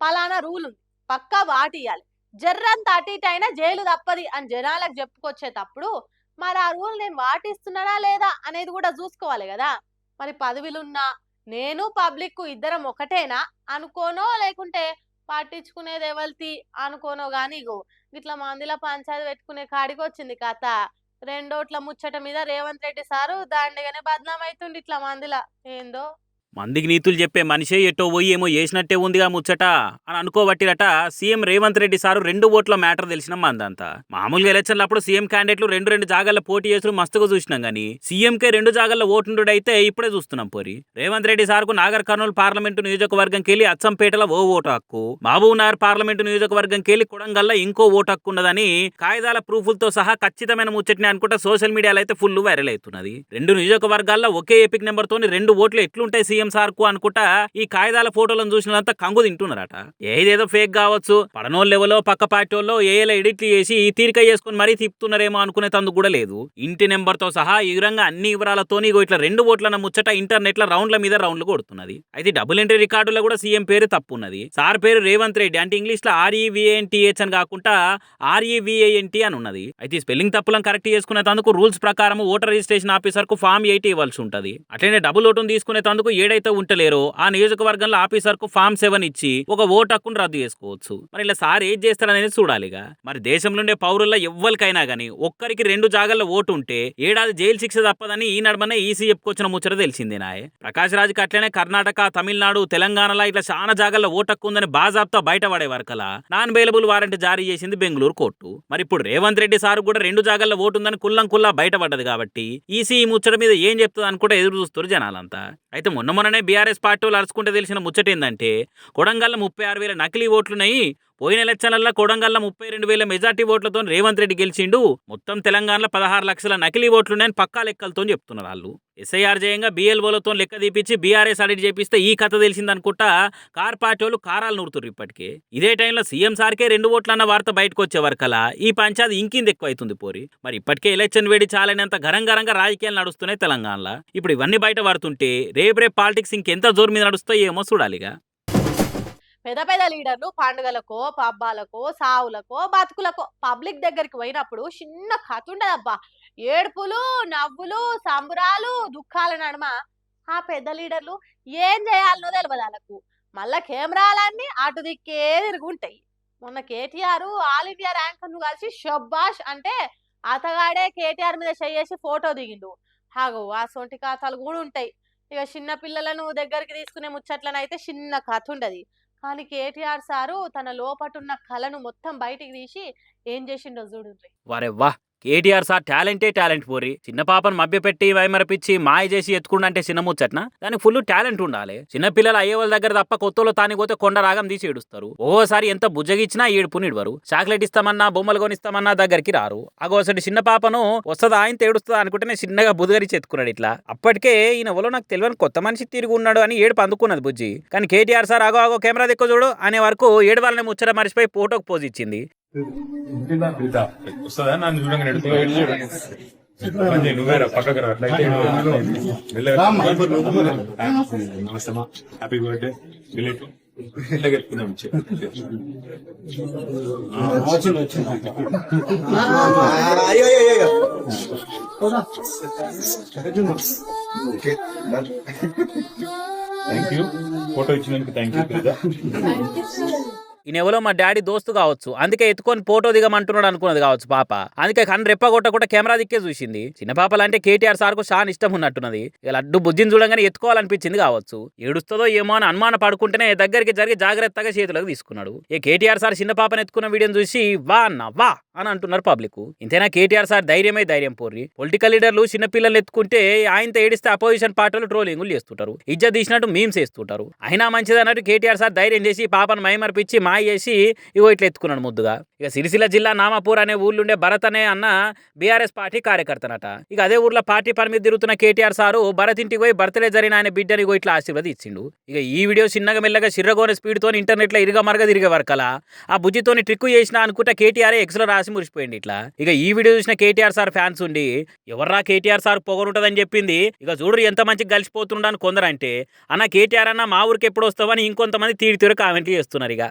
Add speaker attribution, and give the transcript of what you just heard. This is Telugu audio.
Speaker 1: పలానా రూల్ ఉంది, పక్కా వాటియాలి, జర్రంత అటు ఇటు అయినా జైలు తప్పది అని జనాలకు చెప్పుకొచ్చేటప్పుడు మరి ఆ రూల్ నేను వాటిస్తున్నానా లేదా అనేది కూడా చూసుకోవాలి కదా. మరి పదవిలున్నా నేను పబ్లిక్ ఇద్దరం ఒకటేనా అనుకోనో, లేకుంటే పట్టించుకునేది ఎవరిది అనుకోనో గాని ఇగో ఇట్లా మందిలో పంచాయతీ పెట్టుకునే కాడికి వచ్చింది కథ. రెండోట్ల ముచ్చట మీద రేవంత్ రెడ్డి సారు దాండిగానే బద్నాం అవుతుండి ఇట్లా మందిలా. ఏందో
Speaker 2: మందికి నీతులు చెప్పే మనిషే ఎటో పోయి ఏమో చేసినట్టే ఉందిగా ముచ్చట అని అనుకోబట్టిరట సీఎం రేవంత్ రెడ్డి సారు 2 ఓట్ల మ్యాటర్ తెలిసిన మందంతా. మామూలుగా ఎలక్షన్లు అప్పుడు సీఎం క్యాండిడేట్లు 2 జాగాల్లో పోటీ చేసుడు మస్తుగా చూసినాం గానీ సీఎంకే 2 జాగాల్లో ఓటుండుడైతే ఇప్పుడే చూస్తున్నాం పోరి. రేవంత్ రెడ్డి సార్కు నాగర్ కర్నూలు పార్లమెంటు నియోజకవర్గంకెళ్ళి అచ్చంపేటలో ఓ ఓటు హక్కు, మహబూబ్ నగర్ పార్లమెంటు నియోజకవర్గంకెళ్ళి కొడంగల్లో ఇంకో ఓటు హక్కు ఉన్నదని కాయిదాల ప్రూఫ్లతో సహా ఖచ్చితమైన ముచ్చట్ని అనుకుంటా సోషల్ మీడియాలో అయితే ఫుల్ వైరల్ అవుతున్నది. 2 నియోజకవర్గాల్లో ఒకే ఎపిక్ నెంబర్ తోని 2 ఓట్లు ఎట్లుంటాయి సీఎం సార్కు అనుకుంటా ఈ కాయిదాల ఫోటోలను చూసినంత కంగు తింటున్నారట. ఏదేదో ఫేక్ కావచ్చు, పడనోళ్ళు లెవెలో పక్క పార్టీ వాళ్ళు ఏఏలో ఎడిట్లు చేసి ఈ తీరిక చేసుకుని మరీ తిప్పుతున్నారేమో అనుకునే తందుకు కూడా లేదు. ఇంటి నెంబర్ తో సహా ఈ విధంగా అన్ని వివరాలతోని ఇట్లా 2 ఓట్లన్న ముచ్చట ఇంటర్నెట్ లో రౌండ్ల మీద రౌండ్లు కొడుతున్నది. అయితే డబుల్ ఎంట్రీ రికార్డులో కూడా సీఎం పేరు తప్పున్నది. సార్ పేరు రేవంత్ రెడ్డి అంటే ఇంగ్లీష్ లో REVANTH అని కాకుండా REVANT అని ఉన్నది. అయితే స్పెల్లింగ్ తప్పులను కరెక్ట్ చేసుకునే తందుకు రూల్స్ ప్రకారం ఓటర్ రిజిస్ట్రేషన్ ఆఫీసర్ కు ఫామ్ 8 ఇవ్వాల్సి ఉంటది. అట్లనే డబుల్ ఓటును తీసుకునే తందుకు ఏడైతే ఉంటలేరో ఆ నియోజకవర్గంలో ఆఫీసర్ కు ఫామ్ 7 ఇచ్చి ఒక ఓటు హక్కును రద్దు చేసుకోవచ్చు. మరి ఇలా సార్ ఏం చేస్తారనేది చూడాలిగా. మరి దేశంలో ఉండే పౌరుల్లో ఎవ్వరికైనా గానీ ఒక్కరికి 2 జాగాల్లో ఓటు ఉంటే ఏడాది జైలు శిక్ష తప్పదని ఈ నడమనే ఈసీ చెప్పుకొచ్చిన ముచ్చట తెలిసిందేనాయే. ప్రకాష్ రాజ్కి అట్లనే కర్ణాటక, తమిళనాడు, తెలంగాణలో ఇట్లా చాలా జాగాల్లో ఓటు హక్కు ఉందని బాజాబ్తా బయటపడే వరకలా నాన్ బెయిలబుల్ వారెంట్ జారీ చేసింది బెంగళూరు కోర్టు. మరి ఇప్పుడు రేవంత్ రెడ్డి సార్ కూడా 2 జాగాల్లో ఓటు ఉందని కుల్లా బయటపడ్డది కాబట్టి ఈసీ ఈ ముచ్చట మీద ఏం చెప్తుంది అనుకుంటే ఎదురు చూస్తారు జనాలంతా. అయితే మొన్ననే బీఆర్ఎస్ పార్టీ వాళ్ళు అరుచుకుంటే తెలిసిన ముచ్చట ఏందంటే కొడంగల్లో 36,000 నకిలీ ఓట్లున్నాయి. పోయిన ఎలక్షన్లలో కొడంగల్లో 32,000 మెజార్టీ ఓట్లతో రేవంత్ రెడ్డి గెలిచిండు. మొత్తం తెలంగాణలో 16 లక్షల నకిలీ ఓట్లున్నాయని పక్కా లెక్కలతో చెప్తున్నారు వాళ్ళు. ఎస్ఐఆర్ జయంగా BLOలతో లెక్క తీపిచ్చి బీఆర్ఎస్ ఆడిట్ చేపిస్తే ఈ కథ తెలిసిందనుకుంటా కార్ పార్టీ వాళ్ళు కారాలు నూరుతున్నారు ఇప్పటికే. ఇదే టైంలో సీఎం సార్కే 2 ఓట్లన్న వార్త బయటకు వచ్చే వరకలా ఈ పంచాయతీ ఇంకింది ఎక్కువ అవుతుంది పోరి. మరి ఇప్పటికే ఎలక్షన్ వేడి చాలైనంత గరంగా రాజకీయాలు నడుస్తున్నాయి తెలంగాణలో. ఇప్పుడు ఇవన్నీ బయట పడుతుంటే రేపు పాలిటిక్స్ ఇంకెంత జోరు మీద నడుస్తాయో ఏమో చూడాలిగా.
Speaker 1: పెద్ద లీడర్లు పండుగలకో, పబ్బాలకో, సావులకో, బతుకులకో పబ్లిక్ దగ్గరికి పోయినప్పుడు చిన్న కథ ఉండదబ్బా. ఏడుపులు, నవ్వులు, సంబురాలు, దుఃఖాల నడుమ ఆ పెద్ద లీడర్లు ఏం చేయాలనో తెలియదు వాళ్ళకు. మళ్ళా కెమెరాలన్నీ అటు దిక్కే తిరుగుంటాయి. మొన్న కేటీఆర్ ఆల్ ఇండియా ర్యాంకర్ను కలిసి షబ్బాష్ అంటే అతగాడే కేటీఆర్ మీద చేసి ఫోటో దిగిండు. హాగో ఆ సొంటి కథలు కూడా ఉంటాయి. ఇక చిన్న పిల్లలను దగ్గరికి తీసుకునే ముచ్చట్లనైతే చిన్న కథ ఉండదు. కానీ కేటీఆర్ సారు తన లోపటున్న కళను మొత్తం బయటికి తీసి ఏం చేసిండో చూడుండ్రి.
Speaker 2: వారెవ్వా, కేటీఆర్ సార్ టాలెంట్ పోరి. చిన్న పాపను మభ్యపెట్టి వైమరపిచ్చి మాయ చేసి ఎత్తుకుండంటే చిన్న ముచ్చట్న, దానికి ఫుల్ టాలెంట్ ఉండాలి. చిన్న పిల్లలు అయ్యే వాళ్ళ దగ్గర తప్ప కొత్తలో తానిపోతే కొండ రాగం తీసి ఏడుస్తారు. ఓసారి ఎంత బుజ్జగిచ్చినా ఏడుపు నిడవరు. చాక్లెట్ ఇస్తామన్నా, బొమ్మలు కొనిస్తామన్నా దగ్గరికి రారు. అగోసటి చిన్న పాపను వస్తుందా ఆయన ఏడుస్తుందా అనుకుంటేనే చిన్నగా బుధగరించి ఎత్తుకున్నాడు. ఇట్లా అప్పటికే ఈయన ఎవరో నాకు తెలియని కొత్త మనిషి తిరిగి ఉన్నాడు అని ఏడుపు అందుకున్నది బుజ్జి. కానీ కేటీఆర్ సార్ ఆగో కెమెరా దిక్కు చూడు అనే వరకు ఏడు వాళ్ళని ముచ్చట మరిచిపోయి ఫోటోకి పోజ్ ఇచ్చింది.
Speaker 3: వస్తుందా నన్ను చూడంగా నువ్వేరా పక్కకు నమస్తమా, happy birthday thank you. Photo ఇచ్చినందుకు థ్యాంక్ యూ.
Speaker 2: ఈయనెవరో మా డాడీ దోస్తు కావచ్చు, అందుకే ఎత్తుకొని ఫోటో దిగమంటున్నాడు అనుకున్నది కావచ్చు పాప. అందుకే కన్ను రెప్ప కొట్టకుండా కెమెరా దిక్కే చూసింది. చిన్న పాపలంటే కేటీఆర్ సార్కు చాలా ఇష్టం ఉన్నట్టున్నది. ఇక లడ్డు బుజ్జిని చూడంగానే ఎత్తుకోవాలనిపించింది కావచ్చు. ఏడుస్తుందో ఏమో అని అనుమాన పడుకుంటేనే దగ్గరికి జరిగి జాగ్రత్తగా చేతులకు తీసుకున్నాడు. ఈ కేటీఆర్ సార్ చిన్న పాపను ఎత్తుకున్న వీడియోని చూసి వా అన్న వా అని అంటున్నారు పబ్లిక్. ఇంతేనా కేటీఆర్ సార్ ధైర్యం పోర్రి. పొలిటికల్ లీడర్లు చిన్న పిల్లలు ఎత్తుకుంటే ఆయనతో ఏడిస్తే అపోజిషన్ పార్టీలు ట్రోలింగులు చేస్తుంటారు, ఇజ్జత్ తీసినట్టు మీమ్స్ వేస్తుంటారు. అయినా మంచిది అన్నట్టు కేటీఆర్ సార్ ధైర్యం చేసి పాపను మైమర్పించి మాయ చేసి ఇగో ఇట్లా ఎత్తుకున్నాడు ముద్దుగా. ఇక సిరిసిల్ల జిల్లా నామాపూర్ అనే ఊర్లుండే భరత్ అనే అన్న బీఆర్ఎస్ పార్టీ కార్యకర్తనట. ఇక అదే ఊర్లో పార్టీ పని మీద తిరుగుతున్న కేటీఆర్ సారు భరత్ ఇంటికి పోయి బర్త్డే జరిగిన ఆయన బిడ్డని ఇగో ఇట్లా ఆశీర్వదించిండు. ఇక ఈ వీడియో చిన్నగా మెల్లగా చిర్రగోని స్పీడ్తో ఇంటర్నెట్లో ఇరుగా మరగా తిరిగే వరకలా ఆ బుజ్జితోని ట్రిక్ చేసిన అనుకుంటా కేటీఆర్ ఎక్స్లో రాసి మురిసిపోయింది ఇట్లా. ఇక ఈ వీడియో చూసిన కేటీఆర్ సార్ ఫ్యాన్స్ ఉండి ఎవర్రా కేటీఆర్ సార్ పొగరుంటదని చెప్పింది, ఇక చూడరు ఎంత మంచిగా కలిసిపోతుండని కొందరంటే అన్న కేటీఆర్ అన్న మా ఊరికి ఎప్పుడు వస్తావని ఇంకొంతమంది తీరు కామెంట్లు చేస్తున్నారు ఇక.